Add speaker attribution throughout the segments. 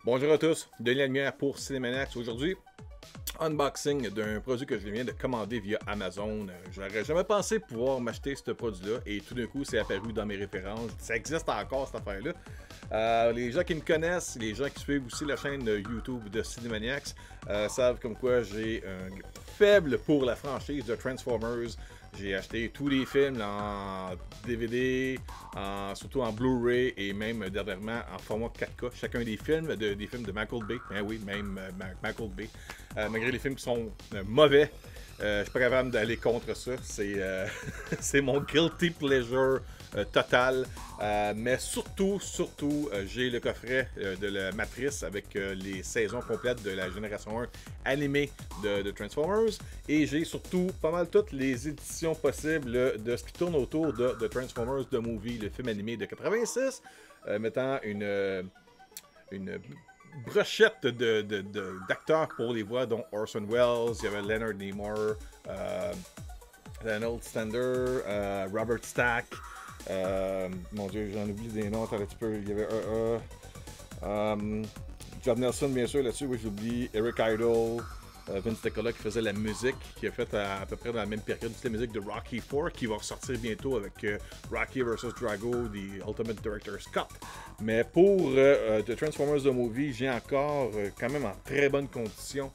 Speaker 1: Bonjour à tous, Denis Lanière pour Cinémaniacs. Aujourd'hui, unboxing d'un produit que je viens de commander via Amazon. J'aurais jamais pensé pouvoir m'acheter ce produit-là et tout d'un coup, c'est apparu dans mes références. Ça existe encore, cette affaire-là. Les gens qui me connaissent, les gens qui suivent aussi la chaîne YouTube de Cinémaniacs savent comme quoi j'ai un faible pour la franchise de Transformers. J'ai acheté tous les films en DVD, surtout en Blu-ray et même dernièrement en format 4K. Chacun des films, des films de Michael Bay. Ben oui, même Michael Bay. Malgré les films qui sont mauvais, je suis pas capable d'aller contre ça. C'est mon guilty pleasure total. Mais surtout, j'ai le coffret de la Matrice avec les saisons complètes de la génération 1 animée de Transformers. Et j'ai surtout pas mal toutes les éditions possibles de ce qui tourne autour de Transformers The Movie, le film animé de 86, mettant une brochette d'acteurs pour les voix, dont Orson Welles, il y avait Leonard Nimoy, Donald Stander, Robert Stack, mon Dieu, j'en oublie des noms, attends un petit peu, il y avait John Nelson, bien sûr, là-dessus, oui, j'oublie, Eric Idle, Vince DiCola qui faisait la musique, qui a fait à peu près dans la même période toute la musique de Rocky IV, qui va ressortir bientôt avec Rocky vs Drago, The Ultimate Director's Cut. Mais pour The Transformers The Movie, j'ai encore quand même en très bonne condition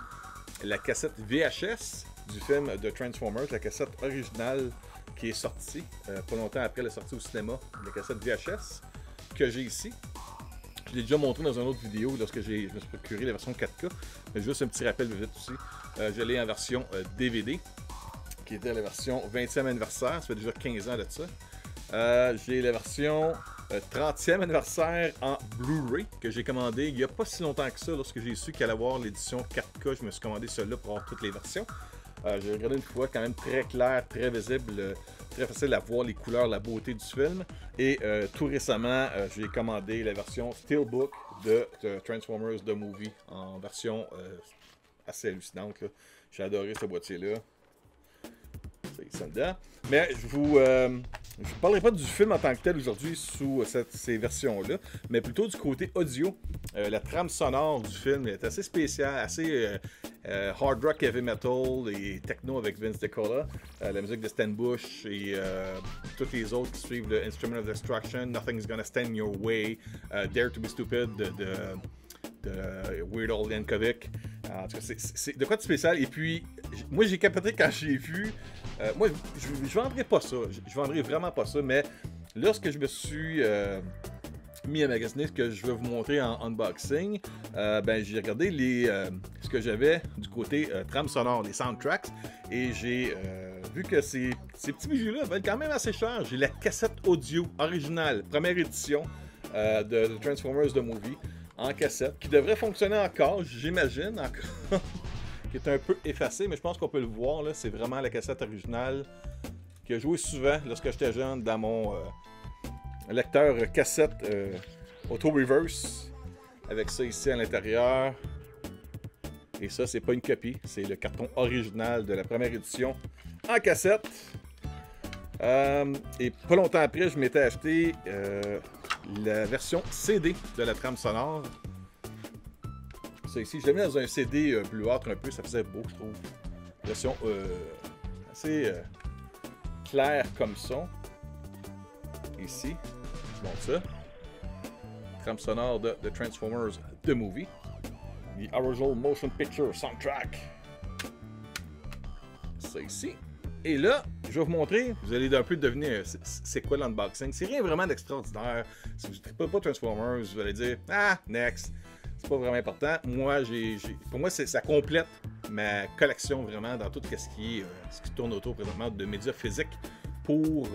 Speaker 1: la cassette VHS du film de Transformers, la cassette originale qui est sortie pas longtemps après la sortie au cinéma, la cassette VHS que j'ai ici. Je l'ai déjà montré dans une autre vidéo lorsque je me suis procuré la version 4K. Mais juste un petit rappel vite aussi. Je l'ai en version DVD, qui était la version 20e anniversaire. Ça fait déjà 15 ans de ça. J'ai la version 30e anniversaire en Blu-ray que j'ai commandé il n'y a pas si longtemps que ça. Lorsque j'ai su qu'elle allait avoir l'édition 4K, je me suis commandé celle-là pour avoir toutes les versions. J'ai regardé une fois, quand même très clair, très visible, très facile à voir les couleurs, la beauté du film. Et tout récemment, j'ai commandé la version Steelbook de Transformers The Movie en version assez hallucinante. J'ai adoré ce boîtier-là. C'est ça dedans. Mais je vous parlerai pas du film en tant que tel aujourd'hui sous ces versions-là, mais plutôt du côté audio. La trame sonore du film est assez spéciale, assez hard rock, heavy metal et techno avec Vince DiCola. La musique de Stan Bush et toutes les autres qui suivent le Instrument of Destruction, Nothing's Gonna Stand in Your Way, Dare to be Stupid de Weird Al Yankovic. En tout cas, c'est de quoi de spécial. Et puis, moi, j'ai capoté quand j'ai vu. Moi, je vendrais pas ça. Je vendrais vraiment pas ça. Mais lorsque je me suis mis à magasiner ce que je vais vous montrer en unboxing, ben, j'ai regardé ce que j'avais du côté trame sonore, les soundtracks. Et j'ai vu que ces petits bijoux-là valent quand même assez cher. J'ai la cassette audio originale, première édition de Transformers The Movie, en cassette, qui devrait fonctionner encore, j'imagine, encore, qui est un peu effacé, mais je pense qu'on peut le voir, là, c'est vraiment la cassette originale qui a joué souvent lorsque j'étais jeune dans mon lecteur cassette auto-reverse, avec ça ici à l'intérieur. Et ça, c'est pas une copie, c'est le carton original de la première édition en cassette. Et pas longtemps après, je m'étais acheté la version CD de la trame sonore. Ça ici, je l'ai mis dans un CD bleuâtre un peu, ça faisait beau, je trouve. Version assez claire comme son. Ici, je montre ça. Trame sonore de Transformers The Movie. The Original Motion Picture Soundtrack. Ça ici. Et là, je vais vous montrer, vous allez un peu deviner c'est quoi l'unboxing. C'est rien vraiment d'extraordinaire. Si vous ne pas Transformers, vous allez dire « Ah, next ». C'est pas vraiment important. Moi, pour moi, ça complète ma collection vraiment dans tout ce qui tourne autour présentement de médias physiques pour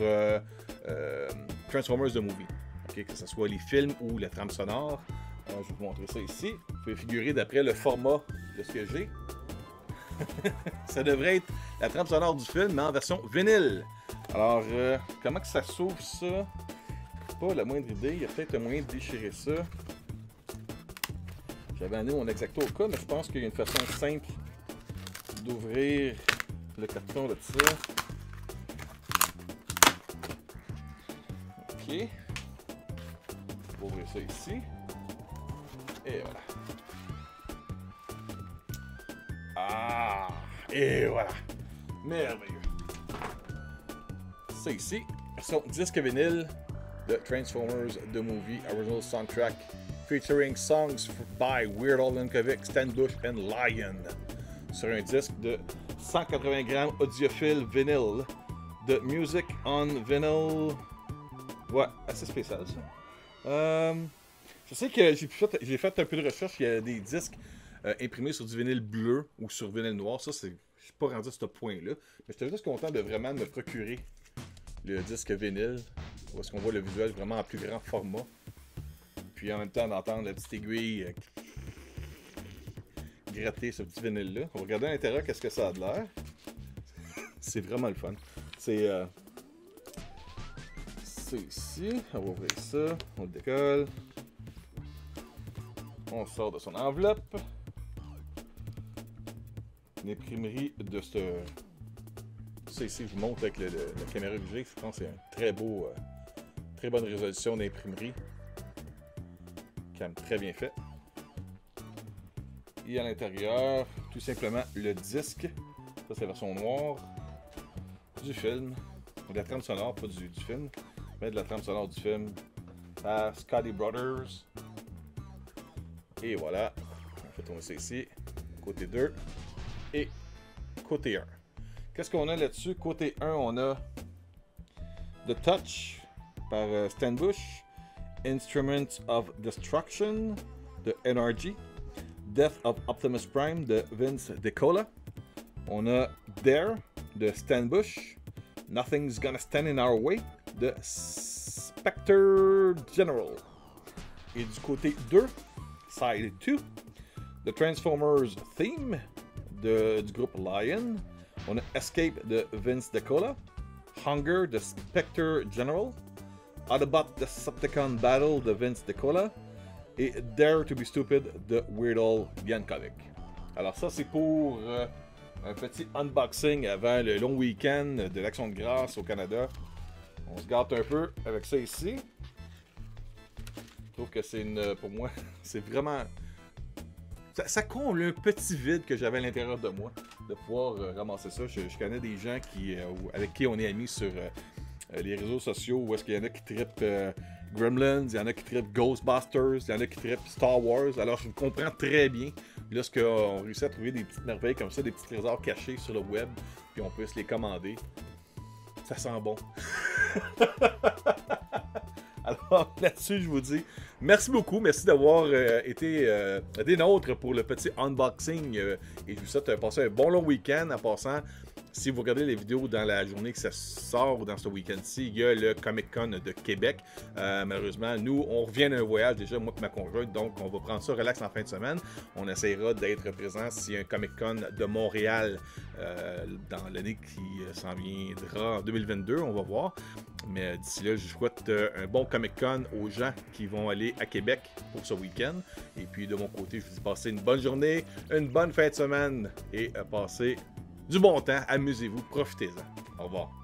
Speaker 1: Transformers The Movie. Okay, que ce soit les films ou la trame sonore. Je vais vous montrer ça ici. Vous pouvez figurer d'après le format de ce que j'ai. Ça devrait être la trame sonore du film, mais en version vinyle. Alors, comment que ça s'ouvre ça? Pas la moindre idée. Il y a peut-être un moyen de déchirer ça. J'avais amené mon X-Acto au cas, mais je pense qu'il y a une façon simple d'ouvrir le carton de ça. Ok. On va ouvrir ça ici. Et voilà. Ah! Et voilà. Merveilleux. C'est ici. Son disque vinyle de Transformers The Movie Original Soundtrack featuring songs by Weird Al Yankovic, Stan Bush and Lion. Sur un disque de 180 grammes audiophile vinyle de Music on Vinyl. Ouais, assez spécial ça. Je sais que j'ai fait un peu de recherche. Il y a des disques imprimés sur du vinyle bleu ou sur vinyle noir. Ça, je suis pas rendu à ce point-là. Mais j'étais juste content de vraiment me procurer le disque vinyle. Où est-ce qu'on voit le visuel vraiment en plus grand format. Puis en même temps d'entendre la petite aiguille gratter ce petit vinyle-là. On va regarder à l'intérieur qu'est-ce que ça a de l'air. C'est vraiment le fun. C'est ici. On va ouvrir ça. On le décolle. On sort de son enveloppe. Une imprimerie de ce... Ça ici, je vous montre avec la caméra que j'ai. Je pense que c'est un très beau... très bonne résolution d'imprimerie. Quand même très bien fait. Et à l'intérieur, tout simplement le disque. Ça, c'est la version noire du film. De la trame sonore, pas du film, mais de la trame sonore du film par Scotty Brothers. Et voilà. On fait tourner ça ici. Côté 2 et côté 1. Qu'est-ce qu'on a là-dessus? Côté 1, on a The Touch par Stan Bush, Instruments of Destruction de NRG, Death of Optimus Prime de Vince DiCola. On a Dare de Stan Bush, Nothing's Gonna Stand in Our Way de Spectre General. Et du côté 2, Side 2, The Transformers Theme du groupe Lion. On a Escape de Vince DiCola, Hunger de Spectre General, Autobot Decepticon Battle de Vince DiCola et Dare to be Stupid de Weird Al Yankovic. Alors ça c'est pour un petit unboxing avant le long week-end de l'Action de grâce au Canada. On se gâte un peu avec ça ici. Je trouve que c'est pour moi, c'est vraiment... Ça comble un petit vide que j'avais à l'intérieur de moi, de pouvoir ramasser ça. Je connais des gens avec qui on est amis sur les réseaux sociaux, où est-ce qu'il y en a qui trippent Gremlins, il y en a qui trippent Ghostbusters, il y en a qui trippent Star Wars. Alors je comprends très bien lorsqu'on réussit à trouver des petites merveilles comme ça, des petits trésors cachés sur le web, puis on peut se les commander. Ça sent bon. Alors là-dessus, je vous dis merci beaucoup. Merci d'avoir été des nôtres pour le petit unboxing. Et je vous souhaite de passer un bon long week-end. En passant, si vous regardez les vidéos dans la journée que ça sort ou dans ce week-end-ci, il y a le Comic-Con de Québec. Malheureusement, nous, on revient d'un voyage déjà, moi et ma conjointe. Donc, on va prendre ça relax en fin de semaine. On essaiera d'être présent s'il y a un Comic-Con de Montréal dans l'année qui s'en viendra en 2022. On va voir. Mais d'ici là, je souhaite un bon Comic-Con aux gens qui vont aller à Québec pour ce week-end. Et puis de mon côté, je vous dis passez une bonne journée, une bonne fin de semaine et passez du bon temps. Amusez-vous, profitez-en. Au revoir.